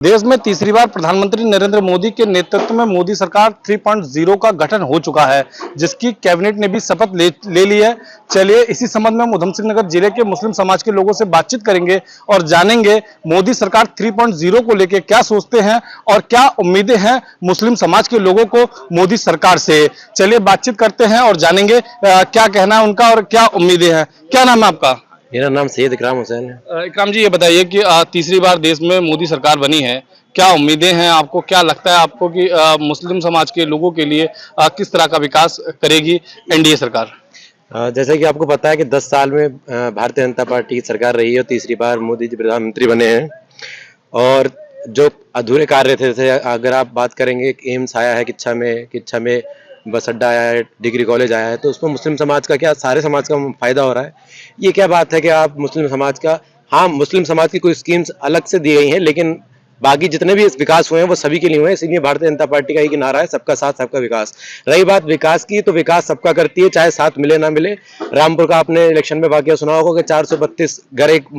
देश में तीसरी बार प्रधानमंत्री नरेंद्र मोदी के नेतृत्व में मोदी सरकार 3.0 का गठन हो चुका है, जिसकी कैबिनेट ने भी शपथ ले ली है। चलिए इसी संबंध में हम उधम सिंह नगर जिले के मुस्लिम समाज के लोगों से बातचीत करेंगे और जानेंगे मोदी सरकार 3.0 को लेकर क्या सोचते हैं और क्या उम्मीदें हैं मुस्लिम समाज के लोगों को मोदी सरकार से। चलिए बातचीत करते हैं और जानेंगे क्या कहना है उनका और क्या उम्मीदें हैं। क्या नाम है आपका? मेरा नाम सैयद इकराम हुसैन है। इकराम जी, ये बताइए कि तीसरी बार देश में मोदी सरकार बनी है, क्या उम्मीदें हैं आपको? क्या लगता है आपको कि मुस्लिम समाज के लोगों के लिए किस तरह का विकास करेगी एनडीए सरकार? जैसा कि आपको पता है कि 10 साल में भारतीय जनता पार्टी की सरकार रही है और तीसरी बार मोदी जी प्रधानमंत्री बने हैं। और जो अधूरे कार्य थे अगर आप बात करेंगे, एम्स आया है किच्छा में बस अड्डा आया है, डिग्री कॉलेज आया है, तो उसमें मुस्लिम समाज का क्या, सारे समाज का फायदा हो रहा है। ये क्या बात है कि आप मुस्लिम समाज का, हाँ मुस्लिम समाज की कोई स्कीम्स अलग से दी गई हैं, लेकिन बाकी जितने भी विकास हुए हैं वो सभी के लिए हुए हैं। इसीलिए भारतीय जनता पार्टी का एक नारा है, सबका साथ सबका विकास। रही बात विकास की, तो विकास सबका करती है, चाहे साथ मिले ना मिले। रामपुर का आपने इलेक्शन में वाकया सुना होगा कि 432 घर, एक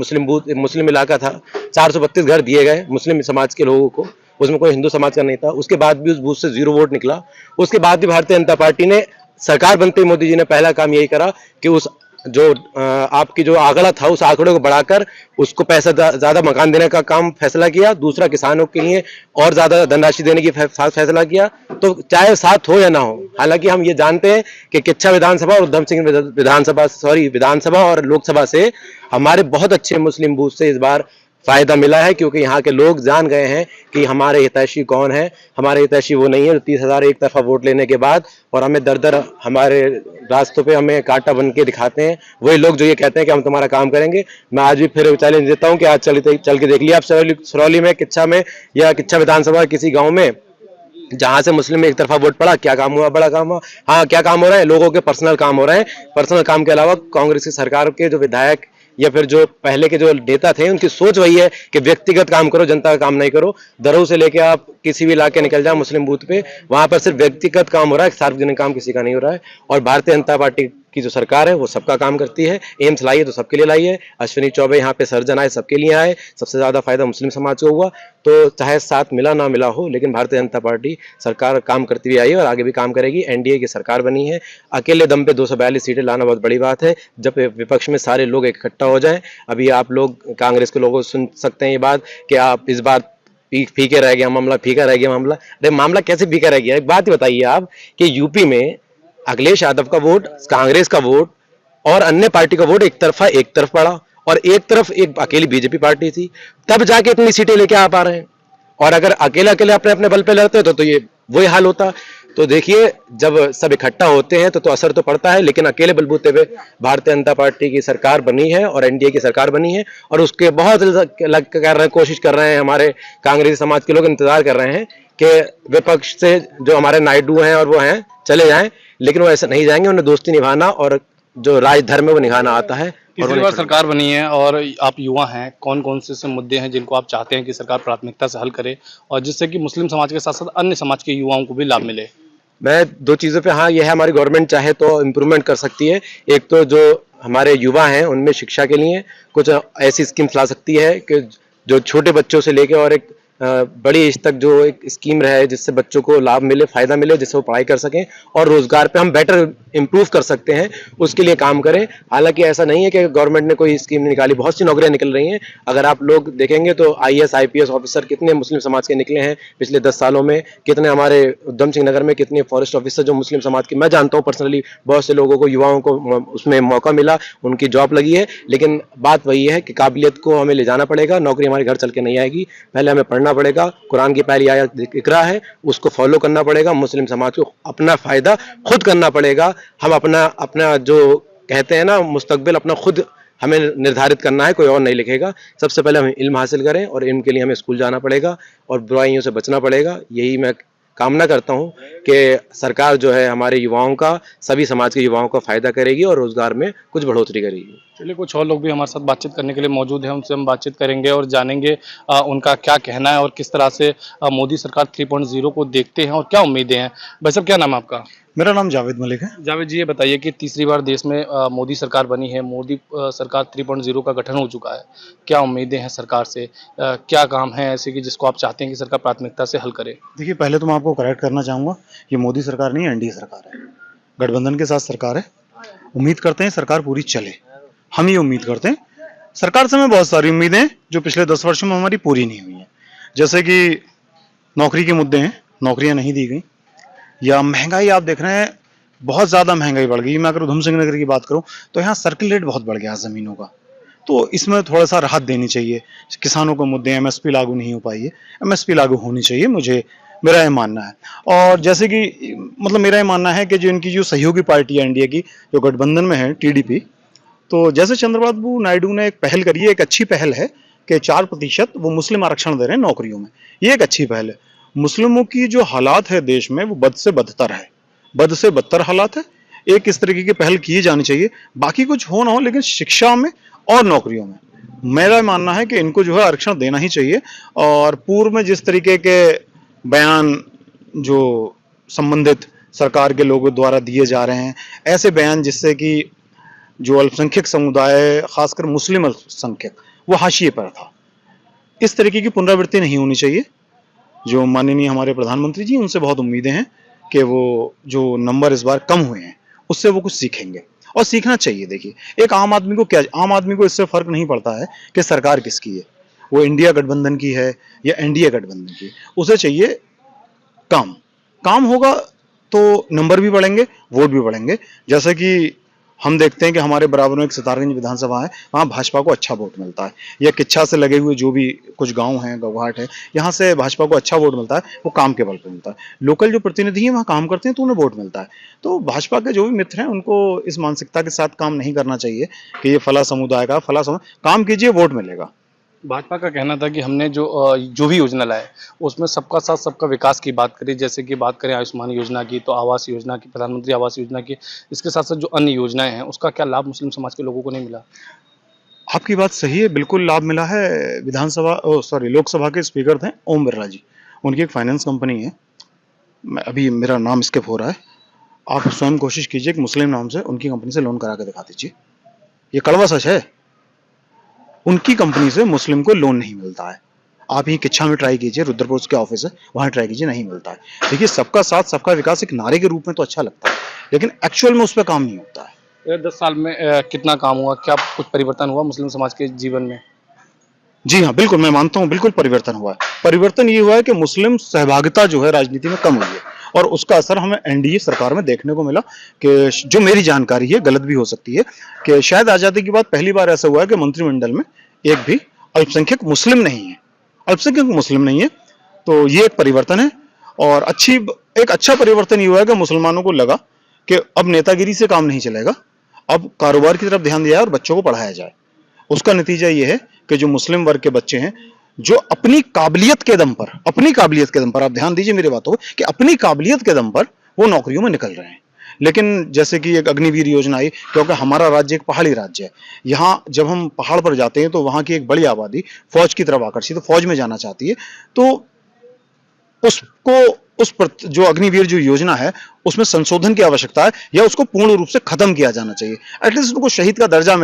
मुस्लिम इलाका था, 432 घर दिए गए मुस्लिम समाज के लोगों को, उसमें कोई हिंदू समाज का नहीं था। उसके बाद भी उस बूथ से 0 वोट निकला। उसके बाद भी भारतीय जनता पार्टी ने, सरकार बनते ही मोदी जी ने पहला काम यही करा कि उस जो आपकी जो आंकड़ा था उस आंकड़े को बढ़ाकर उसको पैसा ज्यादा मकान देने का काम फैसला किया। दूसरा, किसानों के लिए और ज्यादा धनराशि देने की फैसला किया। तो चाहे साथ हो या ना हो, हालांकि हम ये जानते हैं कि किच्छा विधानसभा और उधम सिंह विधानसभा और लोकसभा से हमारे बहुत अच्छे मुस्लिम बूथ से इस बार फायदा मिला है, क्योंकि यहाँ के लोग जान गए हैं कि हमारे हितैषी कौन है। हमारे हितैषी वो नहीं है जो 30,000 एक तरफा वोट लेने के बाद और हमें दर दर हमारे रास्तों पे हमें कांटा बन के दिखाते हैं। वही लोग जो ये कहते हैं कि हम तुम्हारा काम करेंगे। मैं आज भी फिर चैलेंज देता हूँ कि आज चल के देख लिया आप सरौली में, किच्छा में या किच्छा विधानसभा किसी गाँव में जहां से मुस्लिम में एक तरफा वोट पड़ा, क्या काम हुआ? बड़ा काम हुआ। हाँ, क्या काम हो रहा है? लोगों के पर्सनल काम हो रहे हैं। पर्सनल काम के अलावा कांग्रेस की सरकार के जो विधायक या फिर जो पहले के जो नेता थे, उनकी सोच वही है कि व्यक्तिगत काम करो, जनता का काम नहीं करो। दरों से लेके आप किसी भी इलाके निकल जाओ मुस्लिम बूथ पे, वहां पर सिर्फ व्यक्तिगत काम हो रहा है, सार्वजनिक काम किसी का नहीं हो रहा है। और भारतीय जनता पार्टी की जो सरकार है वो सबका काम करती है। एम्स लाई है तो सबके लिए लाई है, अश्विनी चौबे यहाँ पे सर्जन आए सबके लिए आए। सबसे ज्यादा फायदा मुस्लिम समाज को हुआ। तो चाहे साथ मिला ना मिला हो, लेकिन भारतीय जनता पार्टी सरकार काम करती हुई आई है और आगे भी काम करेगी। एनडीए की सरकार बनी है, अकेले दम पे 242 सीटें लाना बहुत बड़ी बात है, जब विपक्ष में सारे लोग इकट्ठा हो जाएं। अभी आप लोग कांग्रेस के लोगों सुन सकते हैं ये बात कि आप इस बार फीके रह गया मामला, फीका रह गया मामला। अरे मामला कैसे फीका रह गया? एक बात ही बताइए आप कि यूपी में अखिलेश यादव का वोट, कांग्रेस का वोट और अन्य पार्टी का वोट एक तरफ पड़ा और एक तरफ एक अकेली बीजेपी पार्टी थी, तब जाके इतनी सीटें लेके आप आ रहे हैं। और अगर अकेले अकेले अपने अपने बल पे लड़ते तो ये वही हाल होता। तो देखिए, जब सब इकट्ठा होते हैं तो असर तो पड़ता है, लेकिन अकेले बलबूते पे भारतीय जनता पार्टी की सरकार बनी है और एनडीए की सरकार बनी है। और उसके बहुत कोशिश कर रहे हैं हमारे कांग्रेसी समाज के लोग, इंतजार कर रहे हैं कि विपक्ष से जो हमारे नायडू हैं और वो हैं चले जाएं, लेकिन वो ऐसा नहीं जाएंगे। उन्हें दोस्ती निभाना और जो राजधर्म है वो निभाना आता है। तीसरी बार सरकार बनी है और आप युवा हैं, कौन कौन से मुद्दे हैं जिनको आप चाहते हैं कि सरकार प्राथमिकता से हल करे और जिससे कि मुस्लिम समाज के साथ साथ अन्य समाज के युवाओं को भी लाभ मिले? मैं 2 चीज़ों पे, हाँ ये है, हमारी गवर्नमेंट चाहे तो इम्प्रूवमेंट कर सकती है। एक तो जो हमारे युवा हैं उनमें शिक्षा के लिए कुछ ऐसी स्कीम्स ला सकती है कि जो छोटे बच्चों से लेके और एक बड़ी एज तक जो एक स्कीम रहे जिससे बच्चों को लाभ मिले, फायदा मिले, जिससे वो पढ़ाई कर सकें और रोजगार पे हम बेटर इम्प्रूव कर सकते हैं, उसके लिए काम करें। हालांकि ऐसा नहीं है कि गवर्नमेंट ने कोई स्कीम निकाली, बहुत सी नौकरियां निकल रही हैं। अगर आप लोग देखेंगे तो आईएएस आईपीएस ऑफिसर कितने मुस्लिम समाज के निकले हैं पिछले 10 सालों में। कितने हमारे उधम सिंह नगर में कितने फॉरेस्ट ऑफिसर जो मुस्लिम समाज के, मैं जानता हूँ पर्सनली, बहुत से लोगों को, युवाओं को उसमें मौका मिला, उनकी जॉब लगी है। लेकिन बात वही है कि काबिलियत को हमें ले जाना पड़ेगा। नौकरी हमारे घर चल के नहीं आएगी, पहले हमें पढ़ना पड़ेगा। कुरान की पहली आयत इकरा है, उसको फॉलो करना पड़ेगा। मुस्लिम समाज को अपना फायदा खुद करना पड़ेगा। हम अपना जो कहते हैं ना मुस्तकबिल अपना खुद हमें निर्धारित करना है, कोई और नहीं लिखेगा। सबसे पहले हमें इल्म हासिल करें और इल्म के लिए हमें स्कूल जाना पड़ेगा और बुराइयों से बचना पड़ेगा। यही मैं कामना करता हूं कि सरकार जो है हमारे युवाओं का, सभी समाज के युवाओं का फायदा करेगी और रोजगार में कुछ बढ़ोतरी करेगी। चलिए, कुछ और लोग भी हमारे साथ बातचीत करने के लिए मौजूद हैं, उनसे हम बातचीत करेंगे और जानेंगे उनका क्या कहना है और किस तरह से मोदी सरकार 3.0 को देखते हैं और क्या उम्मीदें हैं। भाई साहब, क्या नाम है आपका? मेरा नाम जावेद मलिक है। जावेद जी, ये बताइए कि तीसरी बार देश में मोदी सरकार बनी है, मोदी सरकार 3.0 का गठन हो चुका है। क्या उम्मीदें हैं सरकार से? क्या काम है ऐसे कि जिसको आप चाहते हैं कि सरकार प्राथमिकता से हल करे? देखिए, पहले तो मैं आपको करेक्ट करना चाहूँगा, ये मोदी सरकार नहीं है, एनडीए सरकार है। गठबंधन के साथ सरकार है। उम्मीद करते हैं सरकार पूरी चले। हम ये उम्मीद करते हैं। सरकार से हमें बहुत सारी उम्मीदें हैं जो पिछले 10 वर्षों में हमारी पूरी नहीं हुई हैं। जैसे कि नौकरी के मुद्दे हैं, नौकरियां नहीं दी गई, या महंगाई आप देख रहे हैं, बहुत ज़्यादा महंगाई बढ़ गई। मैं अगर उधम सिंह नगर की बात करूँ तो यहाँ सर्किल रेट बहुत बढ़ गया ज़मीनों का, तो इसमें थोड़ा सा राहत देनी चाहिए। किसानों के मुद्दे, एमएसपी लागू नहीं हो पाई है, एमएसपी लागू होनी चाहिए, मुझे मेरा ये मानना है। और जैसे कि मतलब मेरा ये मानना है कि जो इनकी जो सहयोगी पार्टी है इंडिया की, जो गठबंधन में है टीडीपी, तो जैसे चंद्रबाबू नायडू ने एक पहल करी है, एक अच्छी पहल है कि 4% वो मुस्लिम आरक्षण दे रहे हैं नौकरियों में। ये एक अच्छी पहल है। मुस्लिमों की जो हालात है देश में, वो बद से बदतर है, बद से बदतर हालात है। एक इस तरीके की पहल की जानी चाहिए। बाकी कुछ हो ना हो, लेकिन शिक्षा में और नौकरियों में मेरा मानना है कि इनको जो है आरक्षण देना ही चाहिए। और पूर्व में जिस तरीके के बयान जो संबंधित सरकार के लोगों द्वारा दिए जा रहे हैं, ऐसे बयान जिससे कि जो अल्पसंख्यक समुदाय, खासकर मुस्लिम अल्पसंख्यक, वो हाशिए पर था, इस तरीके की पुनरावृत्ति नहीं होनी चाहिए। जो माननीय हमारे प्रधानमंत्री जी, उनसे बहुत उम्मीदें हैं कि वो जो नंबर इस बार कम हुए हैं उससे वो कुछ सीखेंगे, और सीखना चाहिए। देखिए, एक आम आदमी को क्या, आम आदमी को इससे फर्क नहीं पड़ता है कि सरकार किसकी है, वो इंडिया गठबंधन की है या एनडीए गठबंधन की। उसे चाहिए काम। काम होगा तो नंबर भी बढ़ेंगे, वोट भी बढ़ेंगे। जैसे कि हम देखते हैं कि हमारे बराबर में एक सितारगंज विधानसभा है, वहाँ भाजपा को अच्छा वोट मिलता है। या किच्छा से लगे हुए जो भी कुछ गांव हैं, गौघाट है, यहाँ से भाजपा को अच्छा वोट मिलता है, वो काम के बल पर मिलता है। लोकल जो प्रतिनिधि हैं वहाँ काम करते हैं तो उन्हें वोट मिलता है। तो भाजपा के जो भी मित्र हैं, उनको इस मानसिकता के साथ काम नहीं करना चाहिए कि ये फला समुदाय का, फला समुदाय, काम कीजिए, वोट मिलेगा। भाजपा का कहना था कि हमने जो भी योजना लाए, उसमें सबका साथ सबका विकास की बात करी। जैसे कि बात करें आयुष्मान योजना की, तो आवास योजना की, प्रधानमंत्री आवास योजना की, इसके साथ साथ जो अन्य योजनाएं हैं उसका क्या लाभ मुस्लिम समाज के लोगों को नहीं मिला? आपकी बात सही है, बिल्कुल लाभ मिला है। विधानसभा, सॉरी, लोकसभा के स्पीकर थे ओम बिरला जी, उनकी एक फाइनेंस कंपनी है, मैं अभी मेरा नाम स्किप हो रहा है, आप स्वयं कोशिश कीजिए कि मुस्लिम नाम से उनकी कंपनी से लोन करा के दिखा दीजिए। ये कड़वा सच है, उनकी कंपनी से मुस्लिम को लोन नहीं मिलता है। आप ही किच्छा में ट्राई कीजिए, रुद्रपुर के ऑफिस है, वहां ट्राई कीजिए, नहीं मिलता है। देखिए, सबका साथ सबका विकास एक नारे के रूप में तो अच्छा लगता है, लेकिन एक्चुअल में उस पर काम नहीं होता है। 10 साल में कितना काम हुआ? क्या कुछ परिवर्तन हुआ मुस्लिम समाज के जीवन में? जी हाँ, बिल्कुल, मैं मानता हूँ, बिल्कुल परिवर्तन हुआ है। परिवर्तन ये हुआ है कि मुस्लिम सहभागिता जो है राजनीति में कम हुई है, और उसका असर हमें एनडीए सरकार में देखने को मिला। कि जो मेरी जानकारी है, गलत भी हो सकती है, कि शायद आजादी के बाद पहली बार ऐसा हुआ है कि मंत्रिमंडल में एक भी अल्पसंख्यक मुस्लिम नहीं है, अल्पसंख्यक मुस्लिम नहीं है। तो ये एक परिवर्तन है, और एक अच्छा परिवर्तन ये हुआ है कि मुसलमानों को लगा कि अब नेतागिरी से काम नहीं चलेगा, अब कारोबार की तरफ ध्यान दिया जाए और बच्चों को पढ़ाया जाए। उसका नतीजा ये है कि जो मुस्लिम वर्ग के बच्चे हैं, जो अपनी काबिलियत के दम पर, आप ध्यान दीजिए मेरी बातों को, कि अपनी काबिलियत के दम पर वो नौकरियों में निकल रहे हैं। लेकिन जैसे कि एक अग्निवीर योजना आई, क्योंकि हमारा राज्य एक पहाड़ी राज्य है, यहाँ जब हम पहाड़ पर जाते हैं तो वहाँ की एक बड़ी आबादी फौज की तरफ आकर्षित, तो फौज में जाना चाहती है। तो जो अग्निवीर जो योजना है, उसमें संशोधन की आवश्यकता है, या उसको पूर्ण रूप से खत्म किया जाना चाहिए। एटलीस्ट उनको शहीद का दर्जा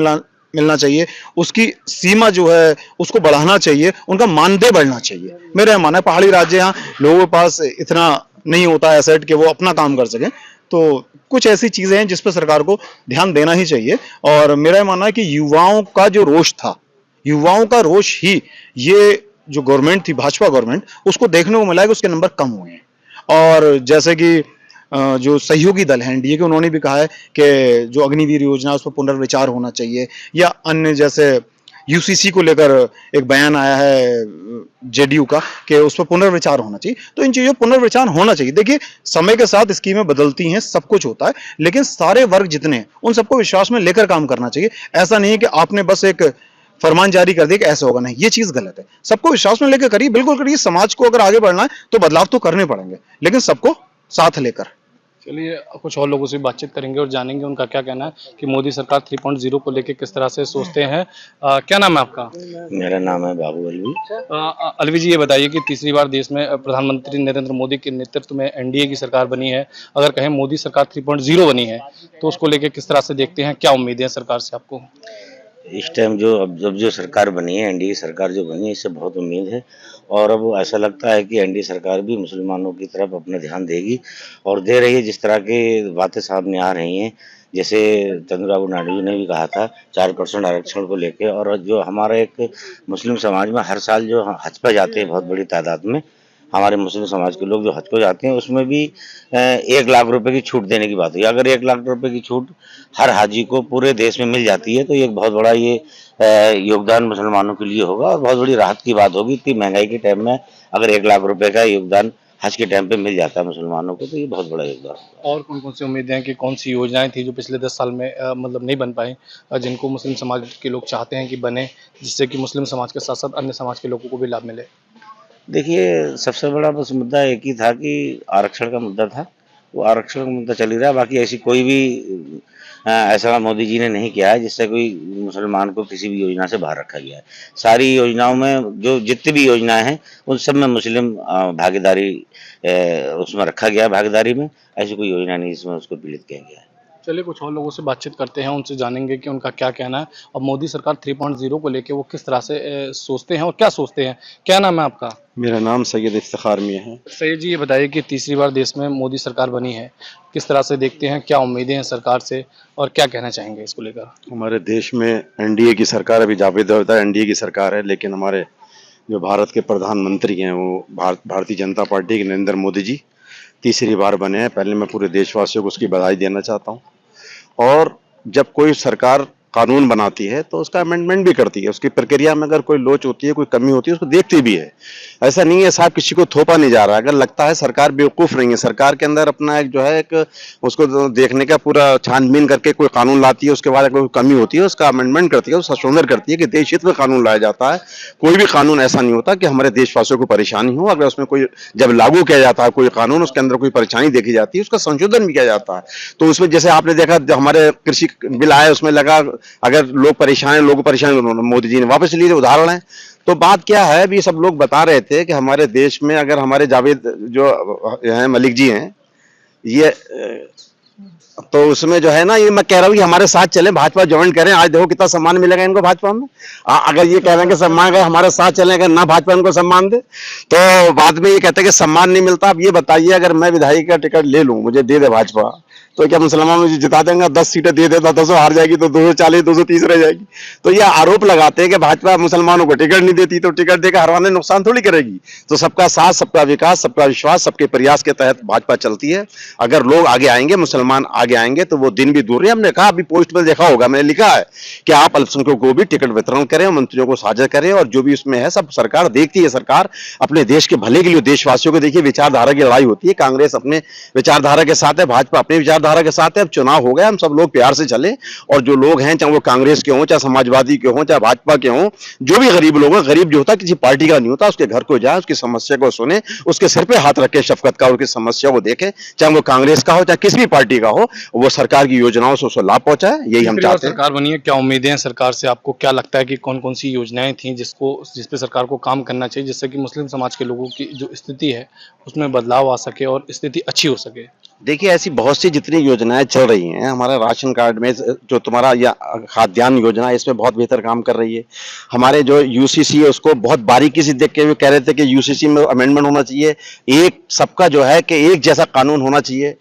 मिलना चाहिए, उसकी सीमा जो है उसको बढ़ाना चाहिए, उनका मानदेय बढ़ना चाहिए। मेरा मानना है, पहाड़ी राज्य, यहाँ लोगों के पास इतना नहीं होता है एसेट कि वो अपना काम कर सकें। तो कुछ ऐसी चीजें हैं जिस पर सरकार को ध्यान देना ही चाहिए। और मेरा मानना है कि युवाओं का जो रोष था, युवाओं का रोष ही ये जो गवर्नमेंट थी, भाजपा गवर्नमेंट, उसको देखने को मिला है कि उसके नंबर कम हुए हैं। और जैसे कि जो सहयोगी दल हैं एनडीए के, उन्होंने भी कहा है कि जो अग्निवीर योजना उस पर पुनर्विचार होना चाहिए, या अन्य जैसे यूसीसी को लेकर एक बयान आया है जेडीयू का कि उस पर पुनर्विचार होना चाहिए। तो इन चीजों पर पुनर्विचार होना चाहिए। देखिए, समय के साथ स्कीमें बदलती हैं, सब कुछ होता है, लेकिन सारे वर्ग जितने हैं उन सबको विश्वास में लेकर काम करना चाहिए। ऐसा नहीं है कि आपने बस एक फरमान जारी कर दिया कि ऐसा होगा, नहीं, ये चीज गलत है। सबको विश्वास में लेकर करिए, बिल्कुल करिए। समाज को अगर आगे बढ़ना है तो बदलाव तो करने पड़ेंगे, लेकिन सबको साथ लेकर। चलिए कुछ और लोगों से बातचीत करेंगे और जानेंगे उनका क्या कहना है कि मोदी सरकार 3.0 को लेकर किस तरह से सोचते हैं। क्या नाम है आपका? मेरा नाम है बाबू अलवी। अलवी जी, ये बताइए कि तीसरी बार देश में प्रधानमंत्री नरेंद्र मोदी के नेतृत्व में एनडीए की सरकार बनी है। अगर कहें मोदी सरकार 3.0 बनी है तो उसको लेकर किस तरह से देखते हैं, क्या उम्मीदें हैं सरकार से आपको? इस टाइम जब जो सरकार बनी है, एनडीए सरकार जो बनी है, इससे बहुत उम्मीद है। और अब ऐसा लगता है कि एनडीए सरकार भी मुसलमानों की तरफ अपना ध्यान देगी और दे रही है। जिस तरह की बातें सामने आ रही हैं, जैसे चंद्रबाबू नायडू जी ने भी कहा था 4% आरक्षण को लेके, और जो हमारा एक मुस्लिम समाज में हर साल जो हज पे जाते हैं बहुत बड़ी तादाद में, हमारे मुस्लिम समाज के लोग जो हज को जाते हैं, उसमें भी 1 लाख रुपए की छूट देने की बात हुई। अगर 1 लाख रुपए की छूट हर हाजी को पूरे देश में मिल जाती है तो ये एक बहुत बड़ा योगदान मुसलमानों के लिए होगा और बहुत बड़ी राहत की बात होगी। इतनी महंगाई के टाइम में अगर 1 लाख रुपए का योगदान हज के टाइम पे मिल जाता है मुसलमानों को, तो ये बहुत बड़ा योगदान होगा। और कौन कौन सी उम्मीदें हैं कि कौन सी योजनाएं थी जो पिछले 10 साल में मतलब नहीं बन पाई, जिनको मुस्लिम समाज के लोग चाहते हैं कि बने, जिससे कि मुस्लिम समाज के साथ साथ अन्य समाज के लोगों को भी लाभ मिले? देखिए, सबसे बड़ा बस मुद्दा एक ही था कि आरक्षण का मुद्दा था। वो आरक्षण का मुद्दा चल ही रहा है। बाकी ऐसी कोई भी ऐसा मोदी जी ने नहीं किया है जिससे कोई मुसलमान को किसी भी योजना से बाहर रखा गया है। सारी योजनाओं में जो जितनी भी योजनाएं हैं उन सब में मुस्लिम भागीदारी उसमें रखा गया है, भागीदारी में। ऐसी कोई योजना नहीं जिसमें उसको पीड़ित किया गया है। चलिए कुछ और लोगों से बातचीत करते हैं, उनसे जानेंगे कि उनका क्या कहना है और मोदी सरकार 3.0 को लेके वो किस तरह से सोचते हैं और क्या सोचते हैं। क्या नाम है आपका? मेरा नाम सैयद इफ्तिखार मियां है। सैयद जी, ये बताइए कि तीसरी बार देश में मोदी सरकार बनी है, किस तरह से देखते हैं, क्या उम्मीदें हैं सरकार से और क्या कहना चाहेंगे इसको लेकर? हमारे देश में एनडीए की सरकार अभी जावेद एनडीए की सरकार है, लेकिन हमारे जो भारत के प्रधानमंत्री हैं वो भारतीय जनता पार्टी के नरेंद्र मोदी जी तीसरी बार बने हैं। पहले मैं पूरे देशवासियों को उसकी बधाई देना चाहता हूँ। और जब कोई सरकार कानून बनाती है तो उसका अमेंडमेंट भी करती है, उसकी प्रक्रिया में अगर कोई लोच होती है, कोई कमी होती है, उसको देखती भी है। ऐसा नहीं है साहब किसी को थोपा नहीं जा रहा है। अगर लगता है सरकार बेवकूफ़ नहीं है, सरकार के अंदर अपना एक जो है एक उसको देखने का पूरा छानबीन करके कोई कानून लाती है, उसके बाद अगर कोई कमी होती है उसका अमेंडमेंट करती है, उसका संशोधन करती है कि देश हित में कानून लाया जाता है। कोई भी कानून ऐसा नहीं होता कि हमारे देशवासियों को परेशानी हो। अगर उसमें कोई जब लागू किया जाता है कोई कानून, उसके अंदर कोई परेशानी देखी जाती है, उसका संशोधन भी किया जाता है। तो उसमें जैसे आपने देखा हमारे कृषि बिल आए, उसमें लगा अगर लोग परेशान है, लोगों को परेशान, मोदी जी ने वापस लिए, उदाहरण है। तो बात क्या है, अभी सब लोग बता रहे थे कि हमारे देश में अगर हमारे जावेद जो हैं मलिक जी हैं, ये तो उसमें जो है ना, ये मैं कह रहा हूँ कि हमारे साथ चलें, भाजपा ज्वाइन करें। आज देखो कितना सम्मान मिलेगा इनको भाजपा में। अगर ये कह रहे हैं कि सम्मान अगर हमारे साथ चलें, अगर ना भाजपा इनको सम्मान दे तो बाद में ये कहते हैं कि सम्मान नहीं मिलता। अब ये बताइए, अगर मैं विधायक का टिकट ले लूं, मुझे दे दे भाजपा, तो क्या मुसलमान मुझे जिता देंगे? 10 सीटें दे देता, 10 हार जाएगी तो 240 230 रह जाएगी। तो ये आरोप लगाते हैं कि भाजपा मुसलमानों को टिकट नहीं देती, तो टिकट देकर हरवाने नुकसान थोड़ी करेगी। तो सबका साथ, सबका विकास, सबका विश्वास, सबके प्रयास के तहत भाजपा चलती है। अगर लोग आगे आएंगे, मुसलमान आगे आएंगे तो वो दिन भी दूर है। हमने कहा, अभी पोस्ट में देखा होगा, मैंने लिखा है कि आप अल्पसंख्यकों को भी टिकट वितरण करें, मंत्रियों को साझा करें, और जो भी उसमें है सब सरकार देखती है। सरकार अपने देश के भले के लिए, देशवासियों को देखिए, विचारधारा की लड़ाई होती है। कांग्रेस अपने विचारधारा के साथ है, भाजपा अपनी विचारधारा के साथ है। अब चुनाव हो गया, हम सब लोग प्यार से चले, और जो लोग हैं, चाहे वो कांग्रेस के हों, चाहे समाजवादी के हों, चाहे भाजपा के हों, जो भी गरीब लोग हैं, गरीब जो होता है किसी पार्टी का नहीं होता, उसके घर को जाए, उसकी समस्या को सुने, उसके सिर पे हाथ रखे शफकत का, उसकी समस्या को देखे, चाहे वो कांग्रेस का हो चाहे किसी भी पार्टी का हो, वो सरकार की योजनाओं से उसको लाभ पहुंचाए। यही हम चाहते हैं। सरकार बनी है, क्या उम्मीदें हैं सरकार से? आपको क्या लगता है कि कौन कौन सी योजनाएं थी जिस पे सरकार को काम करना चाहिए, जिससे कि मुस्लिम समाज के लोगों की जो स्थिति है उसमें बदलाव आ सके और स्थिति अच्छी हो सके? देखिए, ऐसी बहुत सी जितनी योजनाएं चल रही हैं, हमारा राशन कार्ड में जो तुम्हारा या खाद्यान्न योजना है, इसमें बहुत बेहतर काम कर रही है। हमारे जो यूसीसी है उसको बहुत बारीकी से देख के भी कह रहे थे कि यूसीसी में अमेंडमेंट होना चाहिए, एक सबका जो है कि एक जैसा कानून होना चाहिए।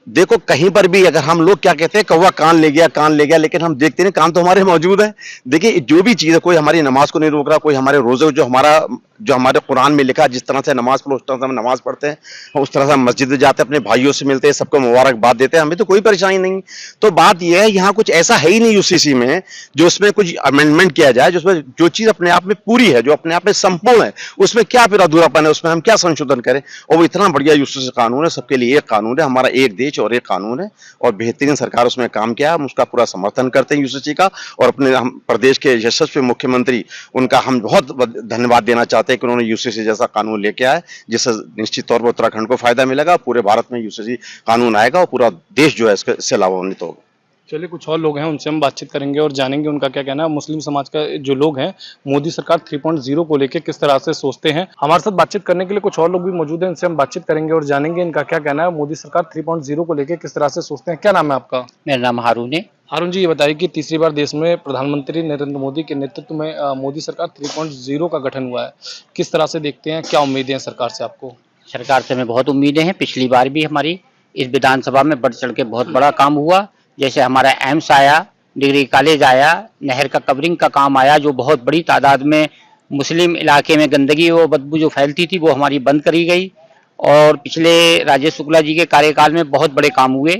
देखो, कहीं पर भी अगर हम लोग क्या कहते हैं, कौवा कान ले गया, लेकिन हम देखते हैं कान तो हमारे मौजूद है। देखिए, जो भी चीज है, कोई हमारी नमाज को नहीं रोक रहा, कोई हमारे रोजे जो हमारे कुरान में लिखा है, जिस तरह से नमाज पढ़ो उस तरह से हम नमाज पढ़ते हैं, उस तरह से हम मस्जिद जाते हैं, अपने भाइयों से मिलते हैं, सबको मुबारकबाद देते हैं, हमें तो कोई परेशानी नहीं। तो बात यह है, यहाँ कुछ ऐसा है ही नहीं यूसीसी में जो उसमें कुछ अमेंडमेंट किया जाए, जिसमें जो चीज अपने आप में पूरी है, जो अपने आप में संपूर्ण है, उसमें क्या फिर अधूरापन है, उसमें हम क्या संशोधन करें? और वो इतना बढ़िया यूसीसी कानून है, सबके लिए एक कानून है, हमारा एक देश और एक कानून है और बेहतरीन सरकार उसमें काम किया। हम उसका पूरा समर्थन करते हैं यूसीसी का, और अपने हम प्रदेश के यशस्वी मुख्यमंत्री उनका हम बहुत धन्यवाद देना चाहते हैं कि उन्होंने यूसीसी जैसा कानून लेके आए, जिससे निश्चित तौर पर उत्तराखंड को फायदा मिलेगा। पूरे भारत में यूसीसी कानून आएगा और पूरा देश जो है इससे लाभान्वित होगा। चलिए, कुछ और लोग हैं, उनसे हम बातचीत करेंगे और जानेंगे उनका क्या कहना है। मुस्लिम समाज का जो लोग हैं, मोदी सरकार 3.0 को लेकर किस तरह से सोचते हैं। हमारे साथ बातचीत करने के लिए कुछ और लोग भी मौजूद हैं, इनसे हम बातचीत करेंगे और जानेंगे इनका क्या कहना है। मोदी सरकार 3.0 को लेकर किस तरह से सोचते हैं। क्या नाम है आपका? मेरा नाम हारून है। हारून जी, ये बताइए कि तीसरी बार देश में प्रधानमंत्री नरेंद्र मोदी के नेतृत्व में मोदी सरकार 3.0 का गठन हुआ है, किस तरह से देखते हैं, क्या उम्मीदें हैं सरकार से आपको? सरकार से हमें बहुत उम्मीदें हैं। पिछली बार भी हमारी इस विधानसभा में बढ़ चढ़ के बहुत बड़ा काम हुआ। जैसे हमारा एम्स आया, डिग्री कॉलेज आया, नहर का कवरिंग का काम आया, जो बहुत बड़ी तादाद में मुस्लिम इलाके में गंदगी और बदबू जो फैलती थी वो हमारी बंद करी गई। और पिछले राजेश शुक्ला जी के कार्यकाल में बहुत बड़े काम हुए,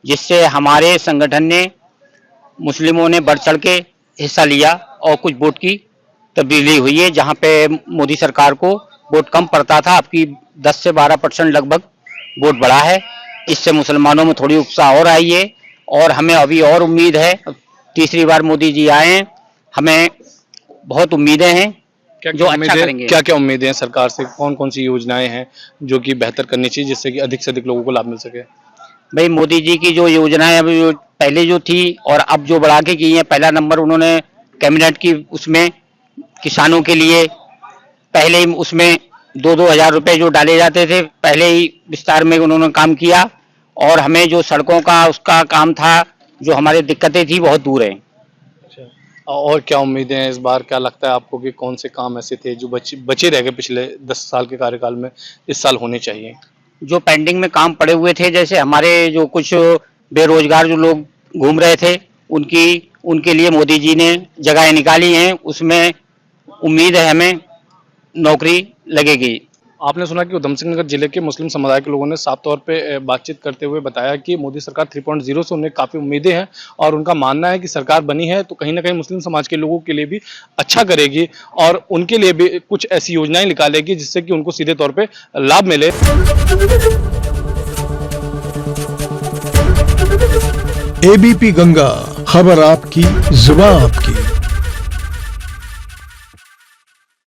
जिससे हमारे संगठन ने, मुस्लिमों ने बढ़ चढ़ के हिस्सा लिया और कुछ वोट की तब्दीली हुई है। जहाँ पे मोदी सरकार को वोट कम पड़ता था, आपकी 10 से 12% लगभग वोट बढ़ा है। इससे मुसलमानों में थोड़ी उत्साह और आई है और हमें अभी और उम्मीद है। तीसरी बार मोदी जी आए, हमें बहुत उम्मीदें हैं जो अच्छा करेंगे। क्या क्या उम्मीदें हैं सरकार से? कौन कौन सी योजनाएं हैं जो कि बेहतर करनी चाहिए, जिससे कि अधिक से अधिक लोगों को लाभ मिल सके? भाई, मोदी जी की जो योजनाएं अभी जो पहले जो थी और अब जो बढ़ा के की है, पहला नंबर उन्होंने कैबिनेट की उसमें किसानों के लिए पहले ही उसमें 2-2 हज़ार रुपए जो डाले जाते थे, पहले ही विस्तार में उन्होंने काम किया। और हमें जो सड़कों का उसका काम था, जो हमारी दिक्कतें थी, बहुत दूर है। और क्या उम्मीदें हैं इस बार? क्या लगता है आपको कि कौन से काम ऐसे थे जो बचे रह गए पिछले 10 साल के कार्यकाल में, इस साल होने चाहिए? जो पेंडिंग में काम पड़े हुए थे, जैसे हमारे जो कुछ बेरोजगार जो लोग घूम रहे थे, उनके लिए मोदी जी ने जगहें निकाली हैं। उसमें उम्मीद है हमें नौकरी लगेगी। आपने सुना कि उधम सिंह नगर जिले के मुस्लिम समुदाय के लोगों ने साफ तौर पे बातचीत करते हुए बताया कि मोदी सरकार 3.0 से उन्हें काफ़ी उम्मीदें हैं और उनका मानना है कि सरकार बनी है तो कहीं ना कहीं मुस्लिम समाज के लोगों के लिए भी अच्छा करेगी और उनके लिए भी कुछ ऐसी योजनाएं निकालेगी जिससे कि उनको सीधे तौर पे लाभ मिले। एबीपी गंगा, खबर आपकी, जुबान आपकी।